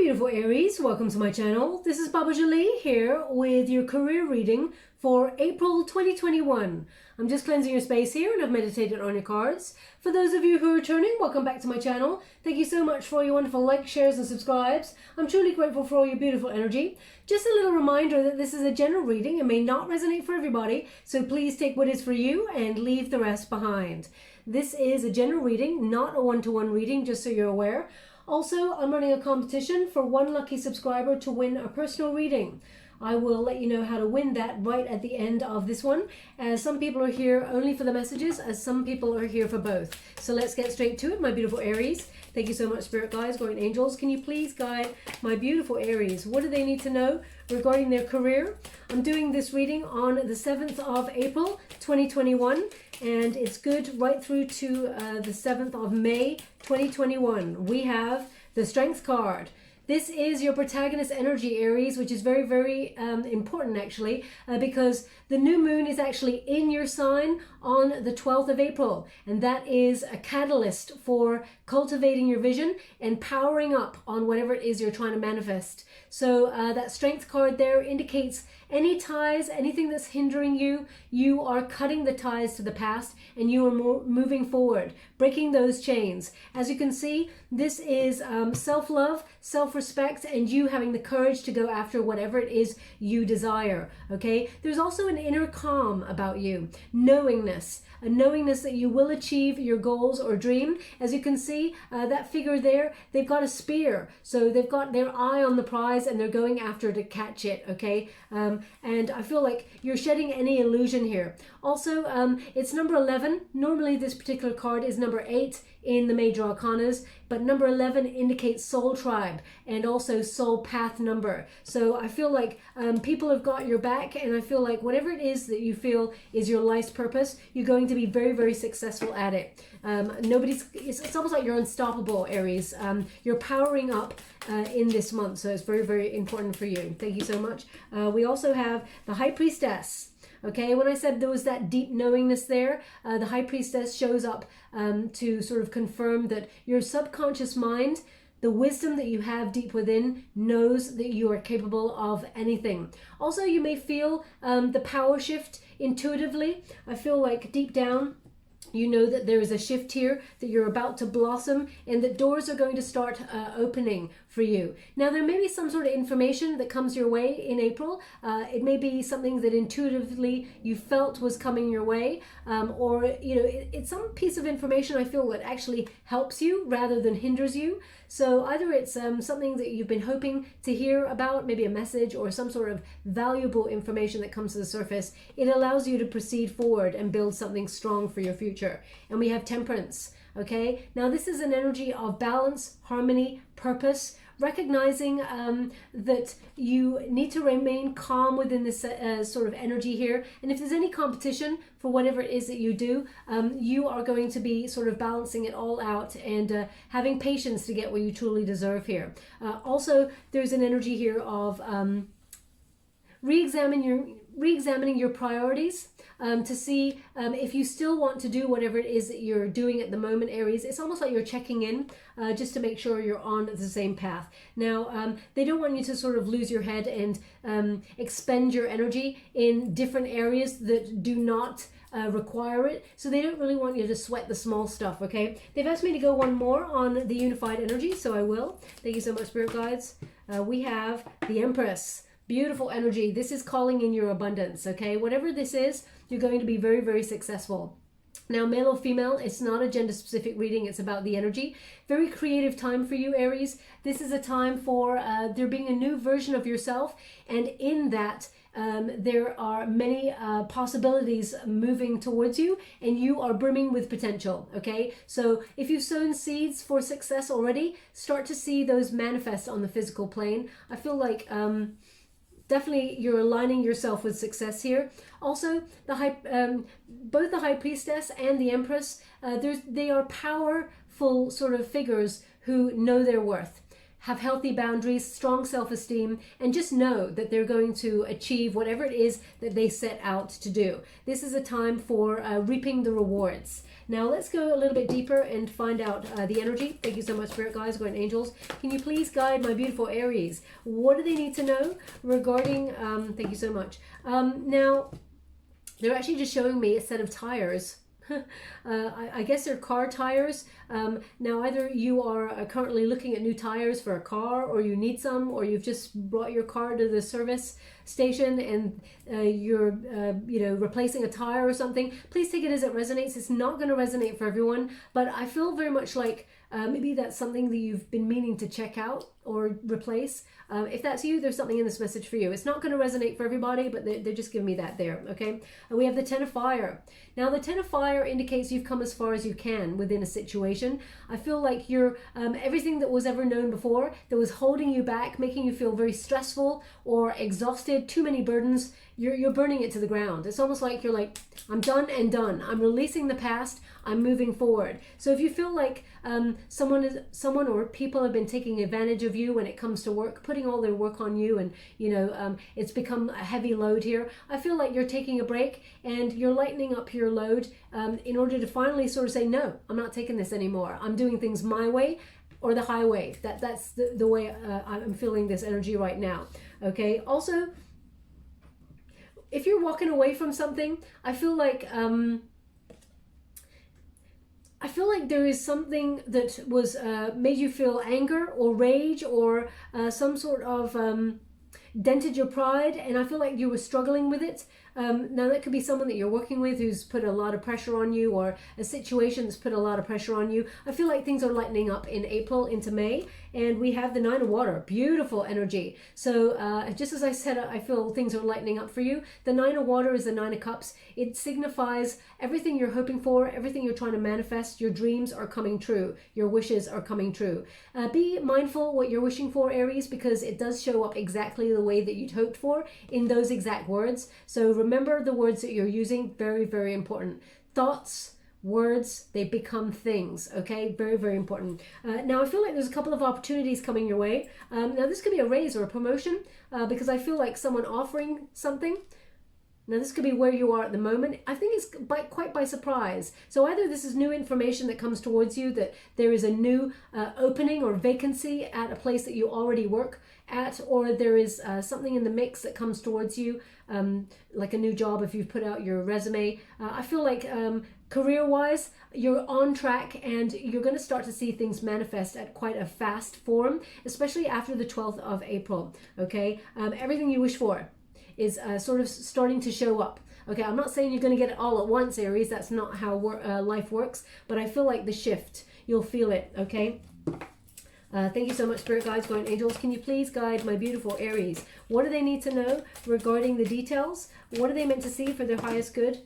beautiful Aries, welcome to my channel. This is Baba Jolie here with your career reading for April 2021. I'm just cleansing your space here and I've meditated on your cards. For those of you who are returning, welcome back to my channel. Thank you so much for all your wonderful likes, shares and subscribes. I'm truly grateful for all your beautiful energy. Just a little reminder that this is a general reading and may not resonate for everybody, so please take what is for you and leave the rest behind. This is a general reading, not a one-to-one reading, just so you're aware. Also, I'm running a competition for one lucky subscriber to win a personal reading. I will let you know how to win that right at the end of this one, as some people are here only for the messages, as some people are here for both. So let's get straight to it, my beautiful Aries. Thank you so much, Spirit Guides, Guardian Angels. Can you please guide my beautiful Aries? What do they need to know regarding their career? I'm doing this reading on the 7th of April, 2021, and it's good right through to the 7th of May, 2021. We have the Strength card. This is your protagonist energy, Aries, which is very, very important actually, because the new moon is actually in your sign on the 12th of April. And that is a catalyst for cultivating your vision and powering up on whatever it is you're trying to manifest. So that Strength card there indicates any ties, anything that's hindering you, you are cutting the ties to the past and you are moving forward, breaking those chains. As you can see, this is self-love, self-respect, and you having the courage to go after whatever it is you desire, okay? There's also an inner calm about you, knowingness, a knowingness that you will achieve your goals or dream. As you can see, that figure there, they've got a spear. So they've got their eye on the prize and they're going after to catch it, okay? And I feel like you're shedding any illusion here. Also, it's number 11. Normally this particular card is number 8 in the major arcanas, but number 11 indicates soul tribe and also soul path number. So I feel like people have got your back, and I feel like whatever it is that you feel is your life's purpose, you're going to be very, very successful at it. It's almost like you're unstoppable, Aries. You're powering up in this month, so it's very, very important for you. Thank you so much. We also have the High Priestess. Okay, when I said there was that deep knowingness there, the High Priestess shows up to sort of confirm that your subconscious mind, the wisdom that you have deep within, knows that you are capable of anything. Also, you may feel the power shift intuitively. I feel like deep down, you know that there is a shift here, that you're about to blossom and that doors are going to start opening for you. Now, there may be some sort of information that comes your way in April. It may be something that intuitively you felt was coming your way, or, you know, it's some piece of information I feel that actually helps you rather than hinders you. So either it's something that you've been hoping to hear about, maybe a message or some sort of valuable information that comes to the surface. It allows you to proceed forward and build something strong for your future. And we have Temperance. Okay, now this is an energy of balance, harmony, purpose, recognizing that you need to remain calm within this sort of energy here. And if there's any competition for whatever it is that you do, you are going to be sort of balancing it all out and having patience to get what you truly deserve here. Also, there's an energy here of re-examining your priorities, to see if you still want to do whatever it is that you're doing at the moment, Aries. It's almost like you're checking in just to make sure you're on the same path. Now, they don't want you to sort of lose your head and expend your energy in different areas that do not require it. So they don't really want you to sweat the small stuff, okay? They've asked me to go one more on the unified energy, so I will. Thank you so much, Spirit Guides. We have the Empress. Beautiful energy. This is calling in your abundance, okay? Whatever this is, you're going to be very, very successful. Now, male or female, it's not a gender-specific reading. It's about the energy. Very creative time for you, Aries. This is a time for there being a new version of yourself, and in that, there are many possibilities moving towards you, and you are brimming with potential, okay? So if you've sown seeds for success already, start to see those manifest on the physical plane. I feel like definitely you're aligning yourself with success here. Also, both the High Priestess and the Empress, they are powerful sort of figures who know their worth. have healthy boundaries, strong self-esteem, and just know that they're going to achieve whatever it is that they set out to do. This is a time for reaping the rewards. Now let's go a little bit deeper and find out the energy. Thank you so much, Spirit Guides, Guardian Angels. Can you please guide my beautiful Aries? What do they need to know regarding, thank you so much. Now, they're actually just showing me a set of tires. I guess they're car tires. Now either you are currently looking at new tires for a car, or you need some, or you've just brought your car to the service station and you're replacing a tire or something. Please take it as it resonates. It's not going to resonate for everyone, but I feel very much like maybe that's something that you've been meaning to check out or replace. If that's you, there's something in this message for you. It's not going to resonate for everybody, but they're just giving me that there, okay? And we have the Ten of Fire. Now, the Ten of Fire indicates you've come as far as you can within a situation. I feel like you're everything that was ever known before that was holding you back, making you feel very stressful or exhausted, too many burdens, you're burning it to the ground. It's almost like you're like, I'm done and done. I'm releasing the past. I'm moving forward. So if you feel like someone or people have been taking advantage of you when it comes to work, putting all their work on you, and it's become a heavy load here, I feel like you're taking a break and you're lightening up your load in order to finally sort of say, no, I'm not taking this anymore. I'm doing things my way or the highway. That's the way I'm feeling this energy right now. Okay. Also, if you're walking away from something, I feel like there is something that was made you feel anger or rage or some sort of dented your pride, and I feel like you were struggling with it. Now that could be someone that you're working with who's put a lot of pressure on you, or a situation that's put a lot of pressure on you. I feel like things are lightening up in April into May, and we have the Nine of Water, beautiful energy. So just as I said, I feel things are lightening up for you. The Nine of Water is the Nine of Cups. It signifies everything you're hoping for, everything you're trying to manifest. Your dreams are coming true. Your wishes are coming true. Be mindful what you're wishing for, Aries, because it does show up exactly the way that you'd hoped for in those exact words. So remember the words that you're using. Very, very important. Thoughts, words, they become things. Okay, very, very important. Now I feel like there's a couple of opportunities coming your way. Now this could be a raise or a promotion, because I feel like someone offering something. Now this could be where you are at the moment. I think it's quite by surprise. So either this is new information that comes towards you, that there is a new opening or vacancy at a place that you already work at, or there is something in the mix that comes towards you, like a new job if you've put out your resume. I feel like career-wise, you're on track and you're going to start to see things manifest at quite a fast form, especially after the 12th of April, okay? Everything you wish for is sort of starting to show up. Okay, I'm not saying you're going to get it all at once, Aries. That's not how life works. But I feel like the shift, you'll feel it, okay? Thank you so much, Spirit Guides, Guardian Angels. Can you please guide my beautiful Aries? What do they need to know regarding the details? What are they meant to see for their highest good?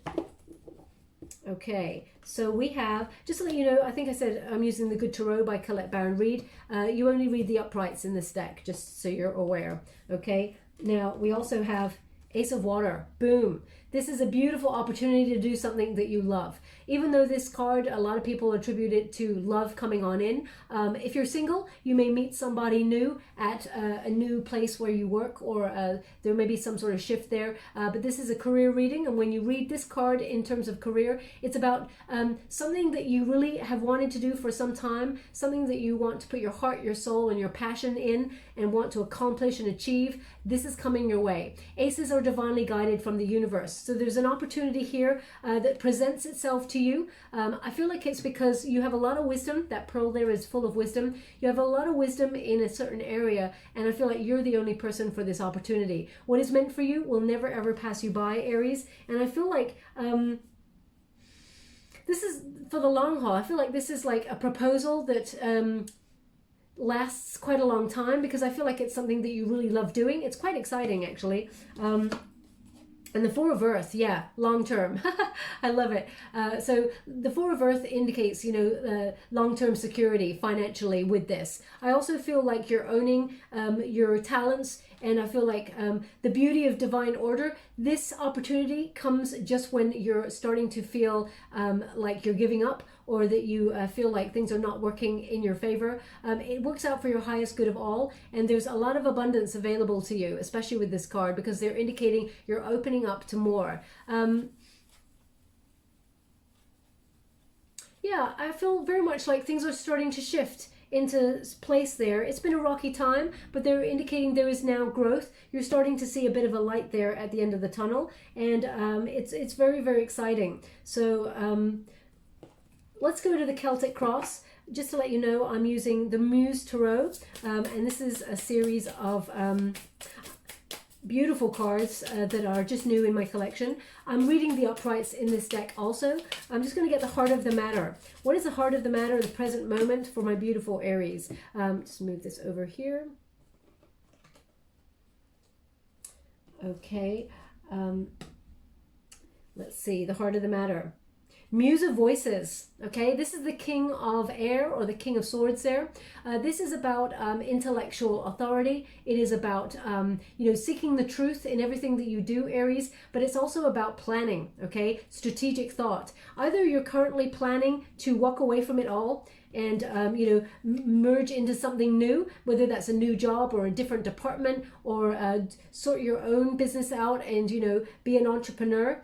Okay, so we have, just to let you know, I think I said I'm using the Good Tarot by Colette Baron Reid. You only read the uprights in this deck, just so you're aware, okay? Now, we also have Ace of Water. Boom. This is a beautiful opportunity to do something that you love. Even though this card, a lot of people attribute it to love coming on in. If you're single, you may meet somebody new at a new place where you work, or there may be some sort of shift there. But this is a career reading, and when you read this card in terms of career, it's about something that you really have wanted to do for some time, something that you want to put your heart, your soul, and your passion in and want to accomplish and achieve. This is coming your way. Aces are divinely guided from the universe. So there's an opportunity here that presents itself to you. I feel like it's because you have a lot of wisdom. That pearl there is full of wisdom. You have a lot of wisdom in a certain area, and I feel like you're the only person for this opportunity. What is meant for you will never ever pass you by, Aries. And I feel like this is for the long haul. I feel like this is like a proposal that lasts quite a long time, because I feel like it's something that you really love doing. It's quite exciting, actually. And the Four of Earth, yeah, long term. I love it. So the Four of Earth indicates, long-term security financially with this. I also feel like you're owning your talents And I feel like the beauty of divine order, this opportunity comes just when you're starting to feel like you're giving up, or that you feel like things are not working in your favor. It works out for your highest good of all, and there's a lot of abundance available to you, especially with this card, because they're indicating you're opening up to more. Yeah, I feel very much like things are starting to shift into place there. It's been a rocky time, but they're indicating there is now growth. You're starting to see a bit of a light there at the end of the tunnel, and it's very, very exciting. So let's go to the Celtic Cross. Just to let you know, I'm using the Muse Tarot, and this is a series of beautiful cards that are just new in my collection. I'm reading the uprights in this deck also. I'm just going to get the heart of the matter. What is the heart of the matter, the present moment for my beautiful Aries? Just move this over here. Okay. Let's see, the heart of the matter. Muse of voices. Okay, this is the King of Air, or the King of Swords there. This is about intellectual authority. It is about seeking the truth in everything that you do, Aries, but it's also about planning, okay? Strategic thought. Either you're currently planning to walk away from it all and merge into something new, whether that's a new job or a different department, or sort your own business out and be an entrepreneur.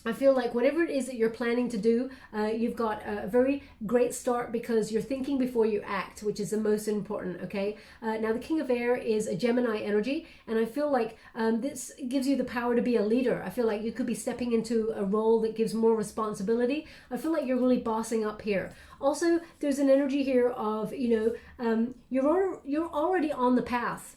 I feel like whatever it is that you're planning to do, you've got a very great start, because you're thinking before you act, which is the most important, okay? Now, the King of Air is a Gemini energy, and I feel like this gives you the power to be a leader. I feel like you could be stepping into a role that gives more responsibility. I feel like you're really bossing up here. Also, there's an energy here of, you're already on the path.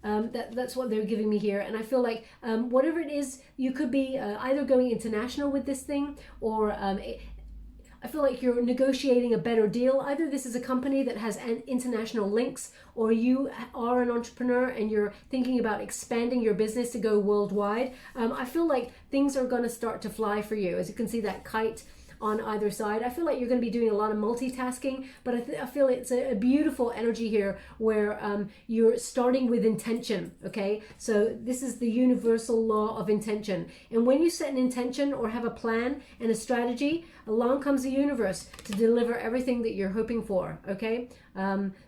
That's what they're giving me here, and I feel like whatever it is, you could be either going international with this thing, or I feel like you're negotiating a better deal. Either this is a company that has international links, or you are an entrepreneur and you're thinking about expanding your business to go worldwide. I feel like things are going to start to fly for you. As you can see, that kite on either side. I feel like you're going to be doing a lot of multitasking, but I feel it's a beautiful energy here where you're starting with intention, okay? So this is the universal law of intention. And when you set an intention or have a plan and a strategy, along comes the universe to deliver everything that you're hoping for, okay?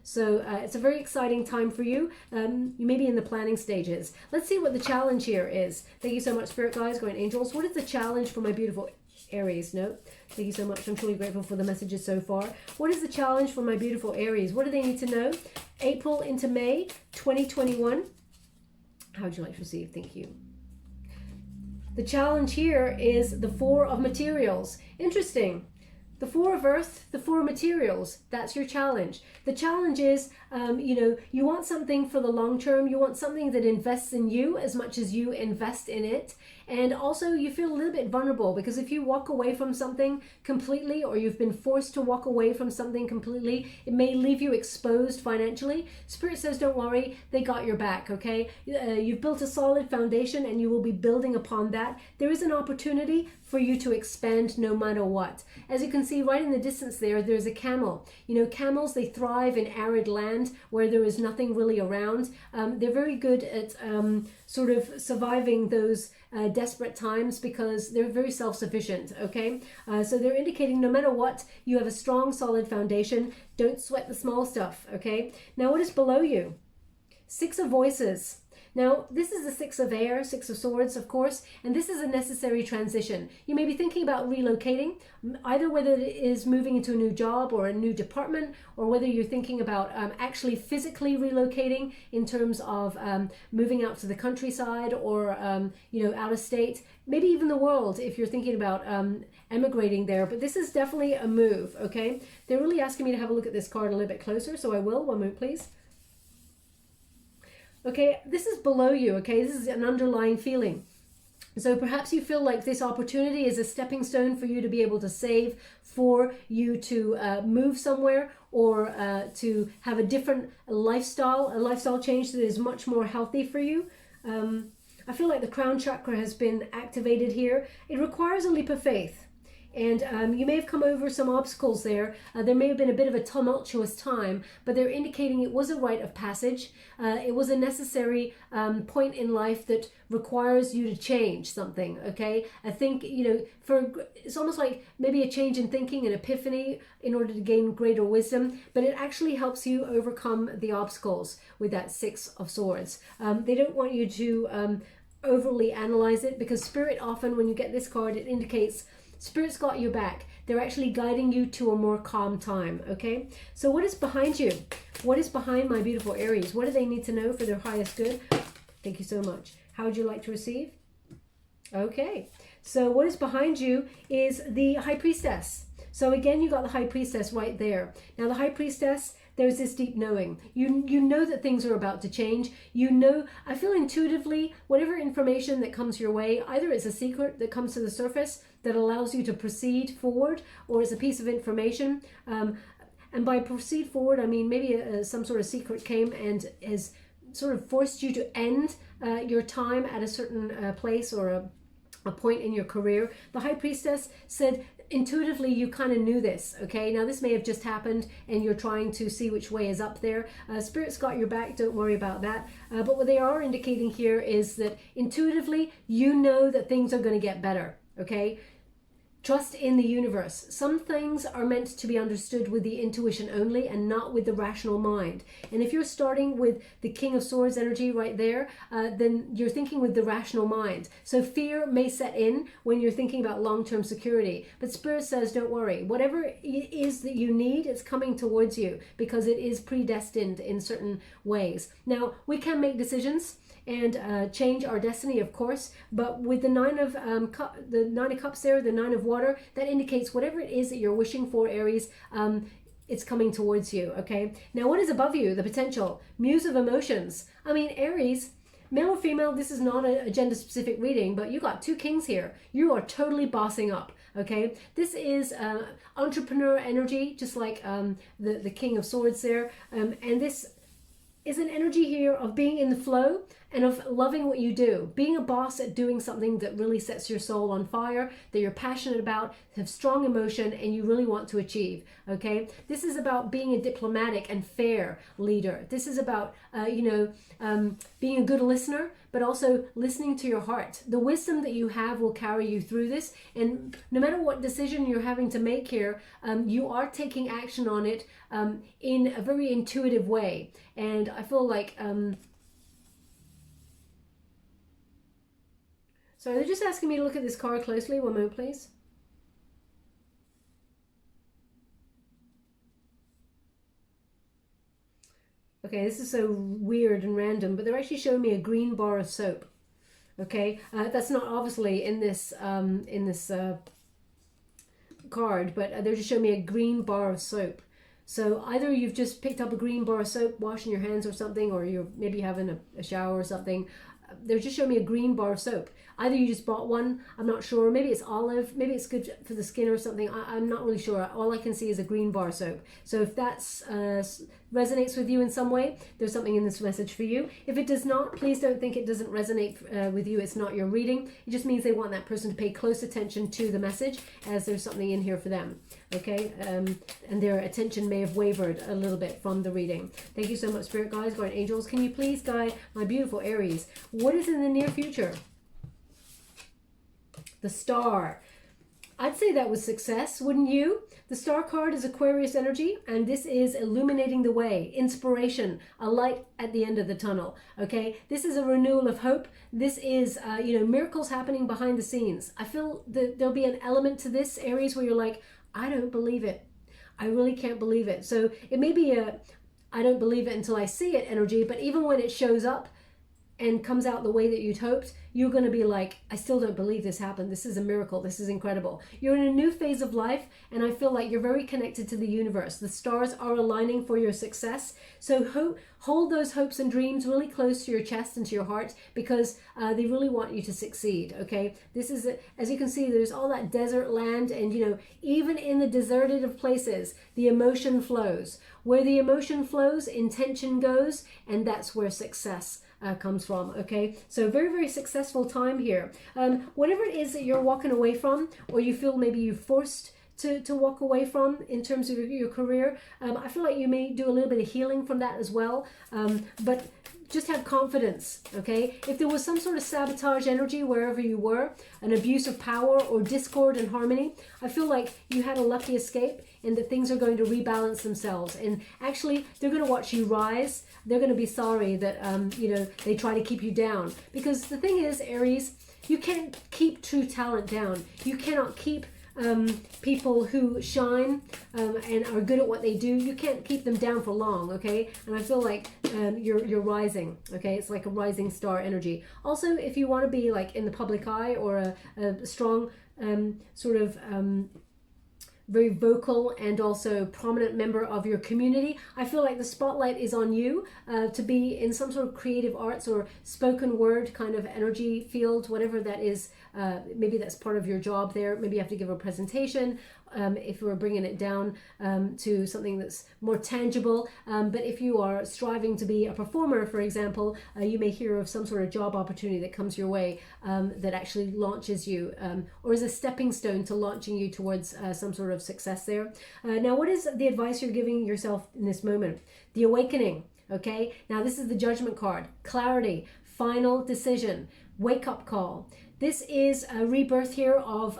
So it's a very exciting time for you. You may be in the planning stages. Let's see what the challenge here is. Thank you so much, Spirit Guides, Guardian Angels. What is the challenge for my beautiful Aries? No, thank you so much. I'm truly grateful for the messages so far. What is the challenge for my beautiful Aries? What do they need to know? April into May 2021. How would you like to receive? Thank you. The challenge here is the Four of Materials. Interesting. The Four of Earth, the Four of Materials, that's your challenge. The challenge is, you want something for the long term. You want something that invests in you as much as you invest in it. And also you feel a little bit vulnerable, because if you walk away from something completely, or you've been forced to walk away from something completely, it may leave you exposed financially. Spirit says, don't worry, they got your back, okay? You've built a solid foundation, and you will be building upon that. There is an opportunity for you to expand no matter what. As you can see right in the distance there's a camel. Camels, they thrive in arid land where there is nothing really around. They're very good at sort of surviving those desperate times, because they're very self-sufficient, okay? So they're indicating no matter what, you have a strong, solid foundation. Don't sweat the small stuff, okay? Now, what is below you? Six of Voices. Now, this is the Six of Air, Six of Swords, of course, and this is a necessary transition. You may be thinking about relocating, either whether it is moving into a new job or a new department, or whether you're thinking about actually physically relocating in terms of moving out to the countryside, or out of state, maybe even the world if you're thinking about emigrating there. But this is definitely a move, okay? They're really asking me to have a look at this card a little bit closer, so I will. One moment, please. Okay, this is below you, okay? This is an underlying feeling. So perhaps you feel like this opportunity is a stepping stone for you to be able to save, for you to move somewhere, or to have a different lifestyle, a lifestyle change that is much more healthy for you. I feel like the crown chakra has been activated here. It requires a leap of faith. And you may have come over some obstacles there. There may have been a bit of a tumultuous time, but they're indicating it was a rite of passage. It was a necessary point in life that requires you to change something, okay? I think, it's almost like maybe a change in thinking, an epiphany in order to gain greater wisdom, but it actually helps you overcome the obstacles with that Six of Swords. They don't want you to overly analyze it, because Spirit often, when you get this card, it indicates Spirit's got your back. They're actually guiding you to a more calm time, okay? So what is behind you? What is behind my beautiful Aries? What do they need to know for their highest good? Thank you so much. How would you like to receive? Okay. So what is behind you is the High Priestess. So again, you got the High Priestess right there. Now the High Priestess, there's this deep knowing. You know that things are about to change. You know, I feel intuitively, whatever information that comes your way, either it's a secret that comes to the surface that allows you to proceed forward, or it's a piece of information. And by proceed forward, I mean maybe some sort of secret came and has sort of forced you to end your time at a certain place or a point in your career. The High Priestess said intuitively you kind of knew this, okay? Now this may have just happened and you're trying to see which way is up there. Spirit's got your back, don't worry about that. But what they are indicating here is that intuitively you know that things are going to get better, okay? Trust in the universe. Some things are meant to be understood with the intuition only and not with the rational mind. And if you're starting with the King of Swords energy right there, then you're thinking with the rational mind. So fear may set in when you're thinking about long-term security. But Spirit says, don't worry. Whatever it is that you need, it's coming towards you because it is predestined in certain ways. Now, we can make decisions and change our destiny, of course, but with the Nine of Cups there, the Nine of Water, that indicates whatever it is that you're wishing for, Aries, it's coming towards you, okay? Now, what is above you? The potential. Muse of Emotions. I mean, Aries, male or female, this is not a gender-specific reading, but you got two kings here. You are totally bossing up, okay? This is entrepreneur energy, just like the King of Swords there, and this is an energy here of being in the flow and of loving what you do, being a boss at doing something that really sets your soul on fire, that you're passionate about, have strong emotion, and you really want to achieve, okay? This is about being a diplomatic and fair leader. This is about, being a good listener, but also listening to your heart. The wisdom that you have will carry you through this, and no matter what decision you're having to make here, you are taking action on it in a very intuitive way. And I feel like... So they're just asking me to look at this card closely. One moment, please. Okay, this is so weird and random, but they're actually showing me a green bar of soap. Okay, that's not obviously in this card, but they're just showing me a green bar of soap. So either you've just picked up a green bar of soap, washing your hands or something, or you're maybe having a shower or something. They're just showing me a green bar of soap. Either you just bought one, I'm not sure. Maybe it's olive, maybe it's good for the skin or something. I'm not really sure. All I can see is a green bar soap. So if that resonates with you in some way, there's something in this message for you. If it does not, please don't think it doesn't resonate with you. It's not your reading. It just means they want that person to pay close attention to the message, as there's something in here for them. Okay, and their attention may have wavered a little bit from the reading. Thank you so much, Spirit Guides, Guardian Angels. Can you please guide my beautiful Aries? What is in the near future? The Star. I'd say that was success, wouldn't you? The Star card is Aquarius energy, and this is illuminating the way, inspiration, a light at the end of the tunnel, okay? This is a renewal of hope. This is, miracles happening behind the scenes. I feel that there'll be an element to this, Aries, where you're like, I don't believe it. I really can't believe it. So it may be I don't believe it until I see it energy, but even when it shows up and comes out the way that you'd hoped, you're going to be like, I still don't believe this happened. This is a miracle. This is incredible. You're in a new phase of life, and I feel like you're very connected to the universe. The stars are aligning for your success. So hold those hopes and dreams really close to your chest and to your heart, because they really want you to succeed, okay? This is, as you can see, there's all that desert land, and, even in the deserted of places, the emotion flows. Where the emotion flows, intention goes, and that's where success comes from, okay? So very, very successful time here. Whatever it is that you're walking away from, or you feel maybe you're forced to walk away from in terms of your career, I feel like you may do a little bit of healing from that as well. But just have confidence, okay? If there was some sort of sabotage energy wherever you were, an abuse of power or discord and harmony, I feel like you had a lucky escape and that things are going to rebalance themselves. And actually, they're going to watch you rise. They're going to be sorry that, they try to keep you down. Because the thing is, Aries, you can't keep true talent down. You cannot keep people who shine and are good at what they do. You can't keep them down for long, okay? And I feel like you're rising, okay? It's like a rising star energy. Also, if you want to be like in the public eye or a strong very vocal and also prominent member of your community, I feel like the spotlight is on you to be in some sort of creative arts or spoken word kind of energy field, whatever that is. Maybe that's part of your job there. Maybe you have to give a presentation if we're bringing it down to something that's more tangible. But if you are striving to be a performer, for example, you may hear of some sort of job opportunity that comes your way that actually launches you or is a stepping stone to launching you towards some sort of success there. Now, what is the advice you're giving yourself in this moment? The awakening, okay? Now, this is the Judgment card. Clarity, final decision, wake-up call. This is a rebirth here of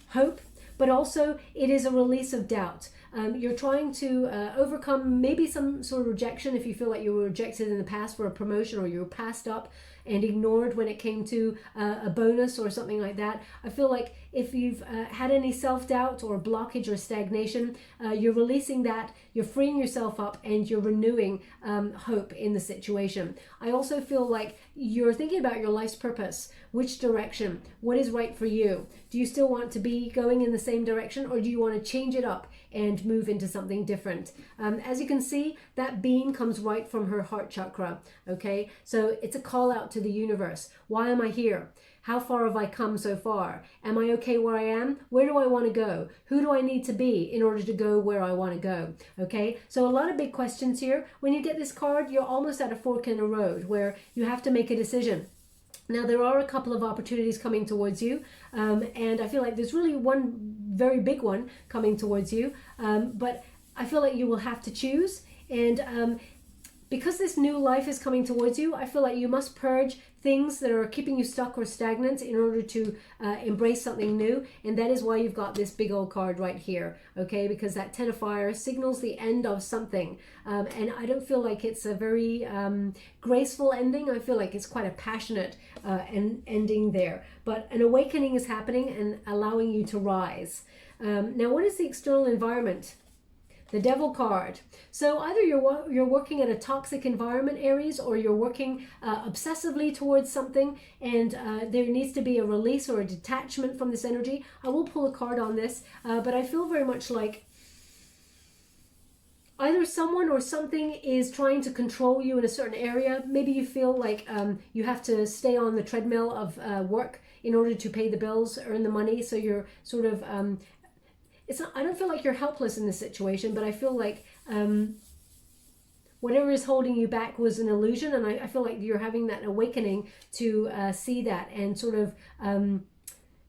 hope, but also it is a release of doubt. You're trying to overcome maybe some sort of rejection if you feel like you were rejected in the past for a promotion, or you were passed up and ignored when it came to a bonus or something like that. I feel like if you've had any self-doubt or blockage or stagnation, you're releasing that, you're freeing yourself up, and you're renewing hope in the situation. I also feel like you're thinking about your life's purpose. Which direction? What is right for you? Do you still want to be going in the same direction, or do you want to change it up and move into something different? As you can see, that beam comes right from her heart chakra, okay? So it's a call out to the universe. Why am I here? How far have I come so far? Am I okay where I am? Where do I want to go? Who do I need to be in order to go where I want to go? Okay, so a lot of big questions here. When you get this card, you're almost at a fork in the road where you have to make a decision. Now, there are a couple of opportunities coming towards you, and I feel like there's really one very big one coming towards you, but I feel like you will have to choose. And because this new life is coming towards you, I feel like you must purge things that are keeping you stuck or stagnant in order to embrace something new. And that is why you've got this big old card right here, okay? Because that Ten of Fire signals the end of something. And I don't feel like it's a very graceful ending. I feel like it's quite a passionate ending there. But an awakening is happening and allowing you to rise. Now, what is the external environment? The Devil card. So either you're working in a toxic environment, Aries, or you're working obsessively towards something, and there needs to be a release or a detachment from this energy. I will pull a card on this, but I feel very much like either someone or something is trying to control you in a certain area. Maybe you feel like you have to stay on the treadmill of work in order to pay the bills, earn the money. So you're sort of I don't feel like you're helpless in this situation, but I feel like whatever is holding you back was an illusion, and I feel like you're having that awakening to see that and sort of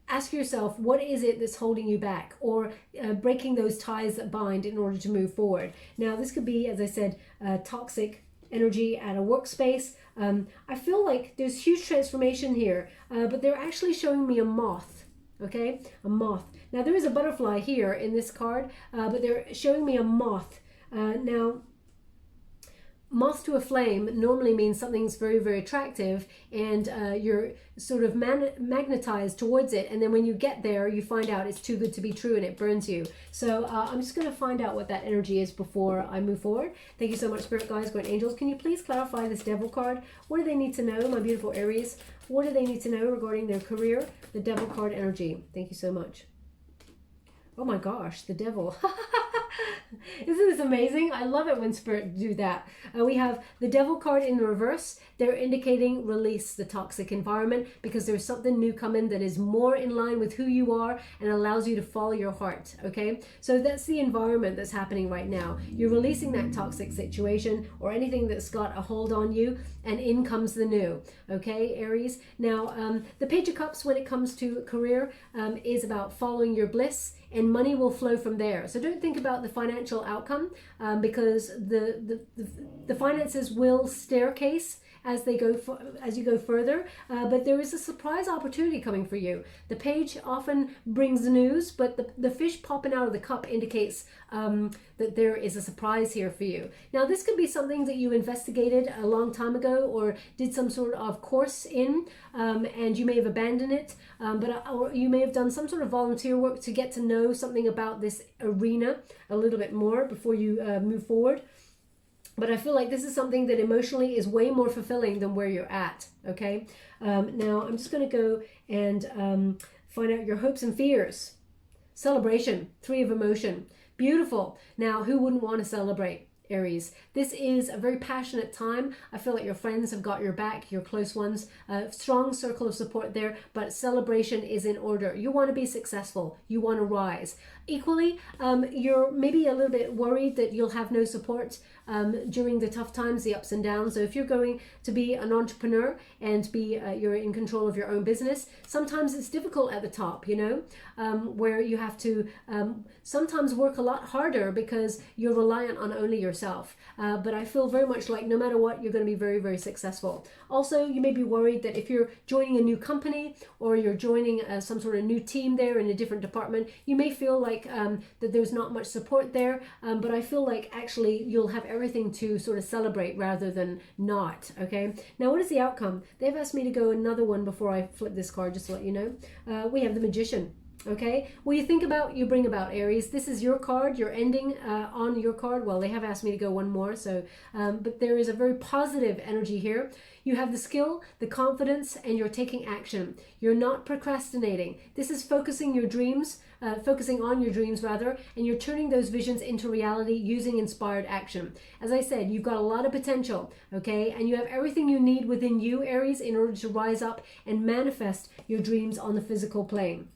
ask yourself, what is it that's holding you back, or breaking those ties that bind in order to move forward. Now, this could be, as I said, toxic energy at a workspace. I feel like there's huge transformation here, but they're actually showing me a moth. Okay, a moth. Now, there is a butterfly here in this card, but they're showing me a moth. Now, moth to a flame normally means something's very, very attractive, and you're sort of magnetized towards it, and then when you get there, you find out it's too good to be true and it burns you. So I'm just going to find out what that energy is before I move forward. Thank you so much, Spirit Guides, Guardian Angels. Can you please clarify this Devil card? What do they need to know, my beautiful Aries? What do they need to know regarding their career? The Devil card energy. Thank you so much. Oh my gosh, the Devil. Isn't this amazing? I love it when Spirit do that. We have the Devil card in the reverse. They're indicating release the toxic environment because there's something new coming that is more in line with who you are and allows you to follow your heart, okay? So that's the environment that's happening right now. You're releasing that toxic situation or anything that's got a hold on you, and in comes the new, okay, Aries? Now, the Page of Cups, when it comes to career, is about following your bliss, and money will flow from there. So don't think about the financial outcome because the finances will staircase as they go as you go further, but there is a surprise opportunity coming for you. The page often brings news, but the fish popping out of the cup indicates that there is a surprise here for you. Now, this could be something that you investigated a long time ago or did some sort of course in, and you may have abandoned it, or you may have done some sort of volunteer work to get to know something about this arena a little bit more before you move forward. But I feel like this is something that emotionally is way more fulfilling than where you're at, okay? Now, I'm just going to go and find out your hopes and fears. Celebration, 3 of emotion. Beautiful. Now, who wouldn't want to celebrate? Aries. This is a very passionate time. I feel like your friends have got your back, your close ones, strong circle of support there, but celebration is in order. You want to be successful. You want to rise. Equally, you're maybe a little bit worried that you'll have no support during the tough times, the ups and downs. So if you're going to be an entrepreneur and you're in control of your own business, sometimes it's difficult at the top, you know, where you have to sometimes work a lot harder because you're reliant on only yourself. But I feel very much like no matter what, you're going to be very, very successful. Also, you may be worried that if you're joining a new company or you're joining some sort of new team there in a different department, you may feel like that there's not much support there. But I feel like actually you'll have everything to sort of celebrate rather than not, okay? Now, what is the outcome? They've asked me to go another one before I flip this card, just to let you know. We have the Magician. Okay, well, you think about, you bring about, Aries. This is your card. You're ending on your card. Well, they have asked me to go one more, so but there is a very positive energy here. You have the skill, the confidence, and you're taking action. You're not procrastinating. This is focusing your dreams, focusing on your dreams rather, and you're turning those visions into reality using inspired action. As I said, you've got a lot of potential, okay, and you have everything you need within you, Aries, in order to rise up and manifest your dreams on the physical plane.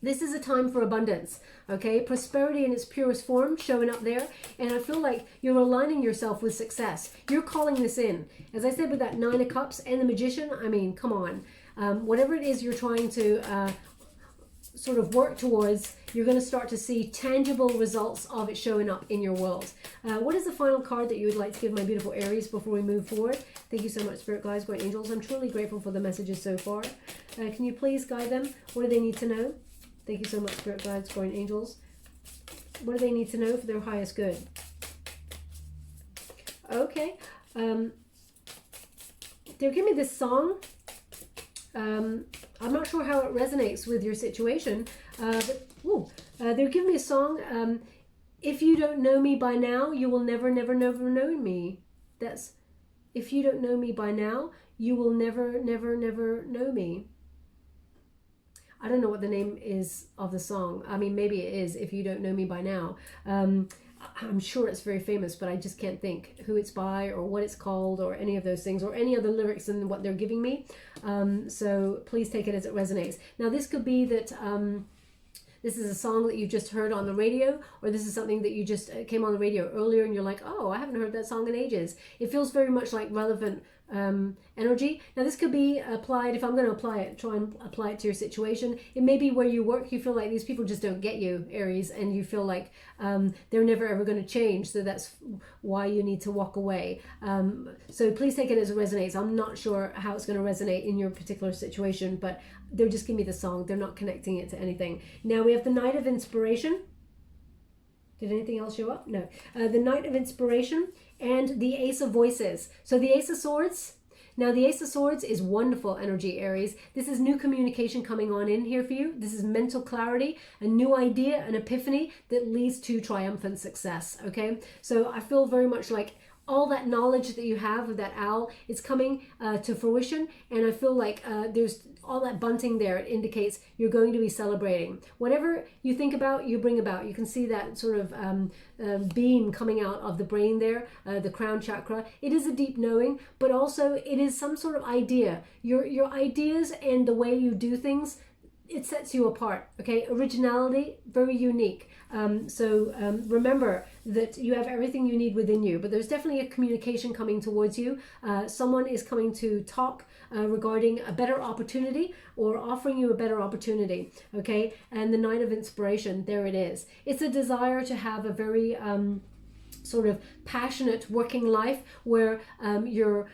This is a time for abundance, okay? Prosperity in its purest form showing up there. And I feel like you're aligning yourself with success. You're calling this in. As I said with that 9 of Cups and the Magician, I mean, come on. Whatever it is you're trying to sort of work towards, you're going to start to see tangible results of it showing up in your world. What is the final card that you would like to give my beautiful Aries before we move forward? Thank you so much, Spirit Guides, Guardian Angels. I'm truly grateful for the messages so far. Can you please guide them? What do they need to know? Thank you so much, Spirit Guides, Guardian Angels. What do they need to know for their highest good? Okay. They're giving me this song. I'm not sure how it resonates with your situation. They're giving me a song. If you don't know me by now, you will never, never, never know me. That's, if you don't know me by now, you will never, never, never know me. I don't know what the name is of the song. I mean, maybe it is If You Don't Know Me By Now. I'm sure it's very famous, but I just can't think who it's by or what it's called or any of those things or any other lyrics than what they're giving me. So please take it as it resonates. Now, this could be that this is a song that you just heard on the radio, or this is something that you just came on the radio earlier and you're like, oh, I haven't heard that song in ages. It feels very much like relevant energy. Now, this could be applied, if I'm going to apply it, try and apply it to your situation. It may be where you work, you feel like these people just don't get you, Aries, and you feel like they're never ever going to change, so that's why you need to walk away. So please take it as it resonates. I'm not sure how it's going to resonate in your particular situation, but they're just giving me the song. They're not connecting it to anything. Now we have the Knight of Inspiration. Did anything else show up? No. The Knight of Inspiration and the Ace of Voices. So the Ace of Swords. Now the Ace of Swords is wonderful energy, Aries. This is new communication coming on in here for you. This is mental clarity, a new idea, an epiphany that leads to triumphant success, okay? So I feel very much like all that knowledge that you have of that owl is coming to fruition, and I feel like there's all that bunting there, it indicates you're going to be celebrating. Whatever you think about, you bring about. You can see that sort of beam coming out of the brain there, the crown chakra. It is a deep knowing, but also it is some sort of idea. Your ideas and the way you do things, it sets you apart. Okay, originality, very unique. Remember that you have everything you need within you, but there's definitely a communication coming towards you. Someone is coming to talk regarding a better opportunity or offering you a better opportunity. Okay, and the Knight of Inspiration, there it is. It's a desire to have a very sort of passionate working life where your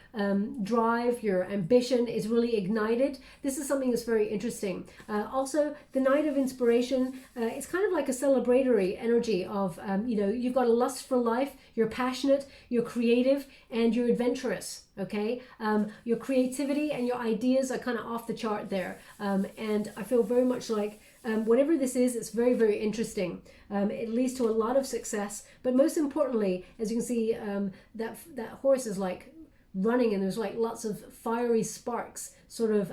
drive, your ambition is really ignited. This is something that's very interesting. Also, the Knight of Inspiration, it's kind of like a celebratory energy of, you've got a lust for life, you're passionate, you're creative, and you're adventurous. Okay, your creativity and your ideas are kind of off the chart there. And I feel very much like whatever this is, it's very, very interesting. It leads to a lot of success, but most importantly, as you can see, that horse is like running, and there's like lots of fiery sparks sort of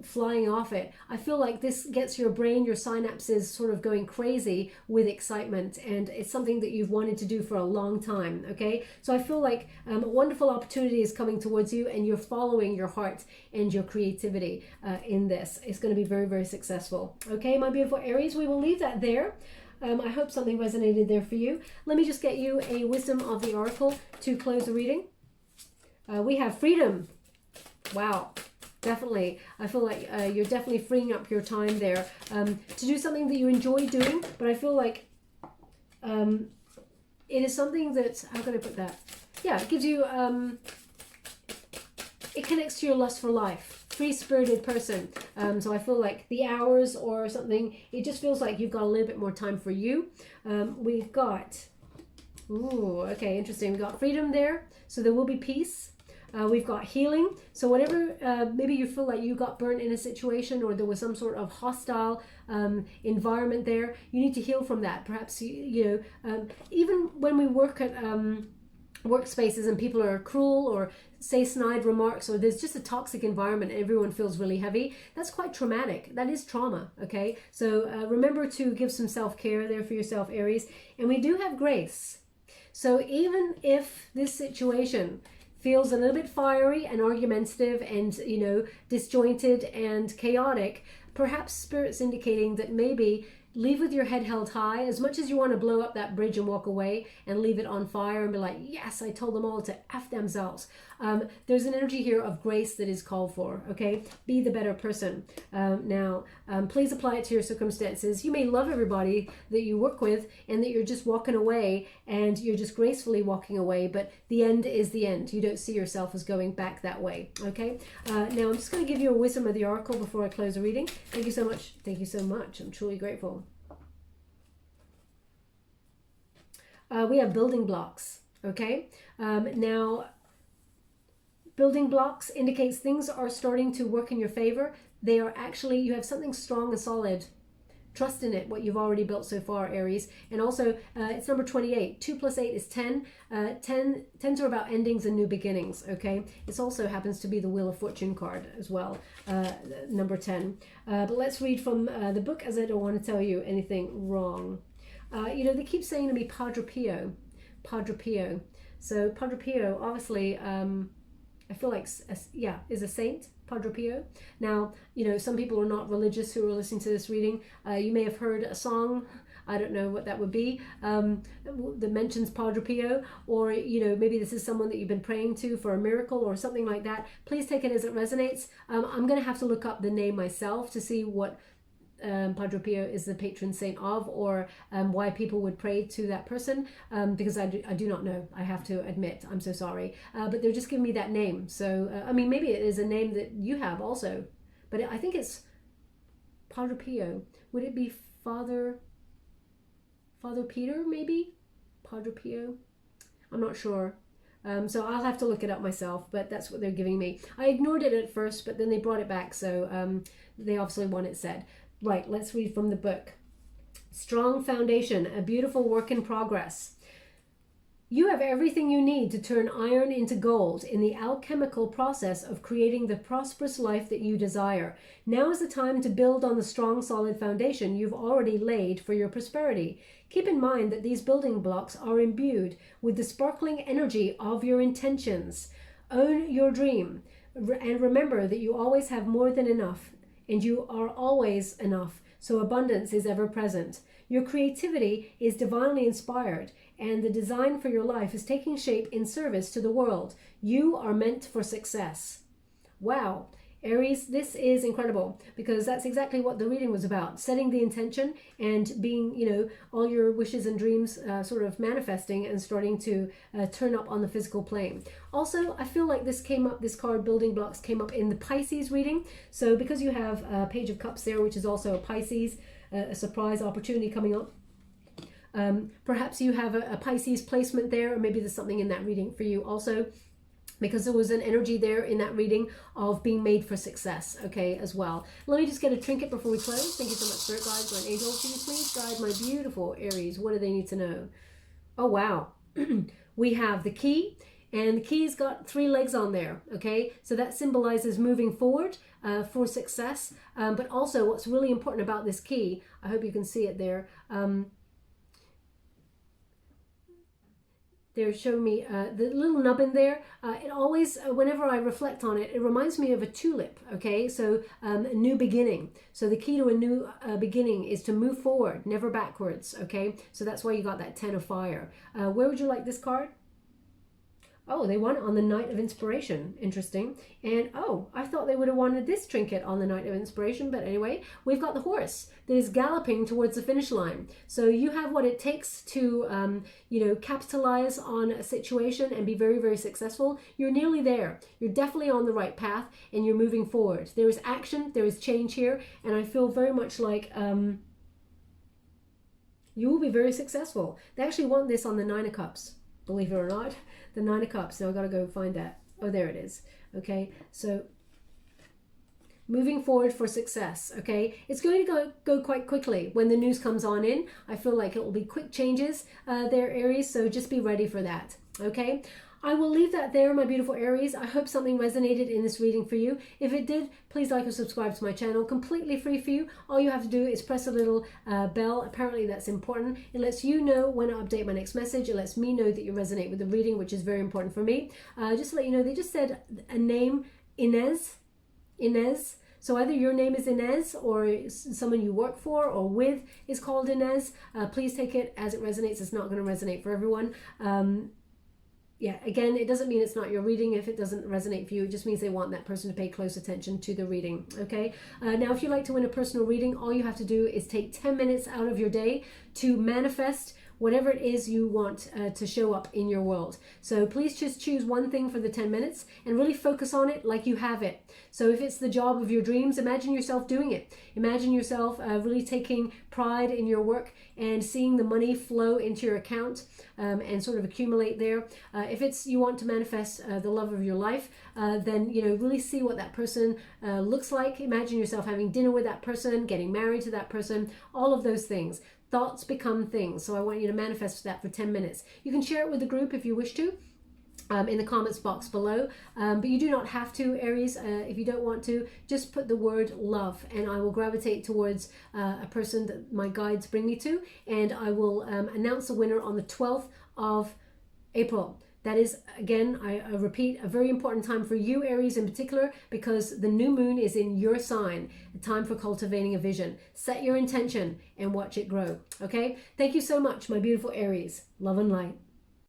flying off it. I feel like this gets your brain, your synapses sort of going crazy with excitement, and it's something that you've wanted to do for a long time. Okay, so I feel like a wonderful opportunity is coming towards you, and you're following your heart and your creativity in this. It's going to be very, very successful. Okay, my beautiful Aries, we will leave that there. I hope something resonated there for you. Let me just get you a wisdom of the oracle to close the reading. We have freedom. Wow. Definitely. I feel like you're definitely freeing up your time there to do something that you enjoy doing. But I feel like it is something that, how can I put that? Yeah, it gives you, it connects to your lust for life. Free-spirited person. So I feel like the hours or something, it just feels like you've got a little bit more time for you. We've got, ooh, okay, interesting. We've got freedom there. So there will be peace. We've got healing. So whatever, maybe you feel like you got burnt in a situation, or there was some sort of hostile environment there, you need to heal from that. Perhaps, even when we work at workspaces and people are cruel or say snide remarks, or there's just a toxic environment and everyone feels really heavy, that's quite traumatic. That is trauma. Okay, so remember to give some self-care there for yourself, Aries. And we do have grace. So even if this situation feels a little bit fiery and argumentative and, disjointed and chaotic, perhaps Spirit's indicating that maybe leave with your head held high. As much as you want to blow up that bridge and walk away and leave it on fire and be like, yes, I told them all to F themselves. There's an energy here of grace that is called for, okay? Be the better person. Now, please apply it to your circumstances. You may love everybody that you work with and that you're just walking away and you're just gracefully walking away, but the end is the end. You don't see yourself as going back that way, okay? Now, I'm just going to give you a wisdom of the oracle before I close the reading. Thank you so much. Thank you so much. I'm truly grateful. We have building blocks, okay? Now, building blocks indicates things are starting to work in your favor. They are actually, you have something strong and solid. Trust in it, what you've already built so far, Aries. And also, it's number 28. 2 plus 8 is 10. 10s are about endings and new beginnings, okay? This also happens to be the Wheel of Fortune card as well, number 10. But let's read from the book, as I don't want to tell you anything wrong. They keep saying to me Padre Pio. So Padre Pio, obviously, I feel like, is a saint, Padre Pio. Now, some people are not religious who are listening to this reading. You may have heard a song, I don't know what that would be, that mentions Padre Pio, or, maybe this is someone that you've been praying to for a miracle or something like that. Please take it as it resonates. I'm going to have to look up the name myself to see what Padre Pio is the patron saint of, or why people would pray to that person, because I do not know. I have to admit, I'm so sorry, but they're just giving me that name. So maybe it is a name that you have also, but I think it's Padre Pio. Would it be Father Peter, maybe? Padre Pio? I'm not sure. So I'll have to look it up myself, but that's what they're giving me. I ignored it at first, but then they brought it back, so they obviously want it said. Right, let's read from the book. Strong foundation, a beautiful work in progress. You have everything you need to turn iron into gold in the alchemical process of creating the prosperous life that you desire. Now is the time to build on the strong, solid foundation you've already laid for your prosperity. Keep in mind that these building blocks are imbued with the sparkling energy of your intentions. Own your dream, and remember that you always have more than enough, and you are always enough, so abundance is ever present. Your creativity is divinely inspired, and the design for your life is taking shape in service to the world. You are meant for success. Wow, Aries, this is incredible, because that's exactly what the reading was about. Setting the intention and being, all your wishes and dreams sort of manifesting and starting to turn up on the physical plane. Also, I feel like this card, building blocks, came up in the Pisces reading. So because you have a Page of Cups there, which is also a Pisces, a surprise opportunity coming up. Perhaps you have a Pisces placement there, or maybe there's something in that reading for you also, because there was an energy there in that reading of being made for success, okay, as well. Let me just get a trinket before we close. Thank you so much, Spirit Guides, or an angel. Can you please guide my beautiful Aries? What do they need to know? Oh, wow. We have the key, and the key's got 3 legs on there, okay? So that symbolizes moving forward for success. But also what's really important about this key, I hope you can see it there, they're showing me the little nubbin there. It always, whenever I reflect on it, it reminds me of a tulip, okay? So a new beginning. So the key to a new beginning is to move forward, never backwards, okay? So that's why you got that 10 of fire. Where would you like this card? Oh, they won it on the Night of Inspiration. Interesting. And oh, I thought they would have wanted this trinket on the Night of Inspiration. But anyway, we've got the horse that is galloping towards the finish line. So you have what it takes to, capitalize on a situation and be very, very successful. You're nearly there. You're definitely on the right path, and you're moving forward. There is action. There is change here. And I feel very much like you will be very successful. They actually want this on the 9 of Cups, believe it or not. The 9 of Cups. Now I've got to go find that. Oh, there it is. Okay, so moving forward for success. Okay, it's going to go quite quickly when the news comes on in. I feel like it will be quick changes there, Aries. So just be ready for that. Okay. I will leave that there, my beautiful Aries. I hope something resonated in this reading for you. If it did, please like or subscribe to my channel. Completely free for you. All you have to do is press a little bell. Apparently that's important. It lets you know when I update my next message. It lets me know that you resonate with the reading, which is very important for me. Just to let you know, they just said a name, Inez. So either your name is Inez, or someone you work for or with is called Inez. Please take it as it resonates. It's not going to resonate for everyone. Yeah, again, it doesn't mean it's not your reading. If it doesn't resonate for you, it just means they want that person to pay close attention to the reading, okay? Now, if you'd like to win a personal reading, all you have to do is take 10 minutes out of your day to manifest whatever it is you want to show up in your world. So please just choose one thing for the 10 minutes and really focus on it like you have it. So if it's the job of your dreams, imagine yourself doing it. Imagine yourself really taking pride in your work and seeing the money flow into your account and sort of accumulate there. If it's you want to manifest the love of your life, then really see what that person looks like. Imagine yourself having dinner with that person, getting married to that person, all of those things. Thoughts become things. So I want you to manifest that for 10 minutes. You can share it with the group if you wish to. In the comments box below, but you do not have to, Aries. If you don't want to, just put the word love, and I will gravitate towards a person that my guides bring me to, and I will announce the winner on the 12th of April. That is, again, I repeat, a very important time for you, Aries, in particular, because the new moon is in your sign. A time for cultivating a vision. Set your intention and watch it grow. Okay? Thank you so much, my beautiful Aries. Love and light.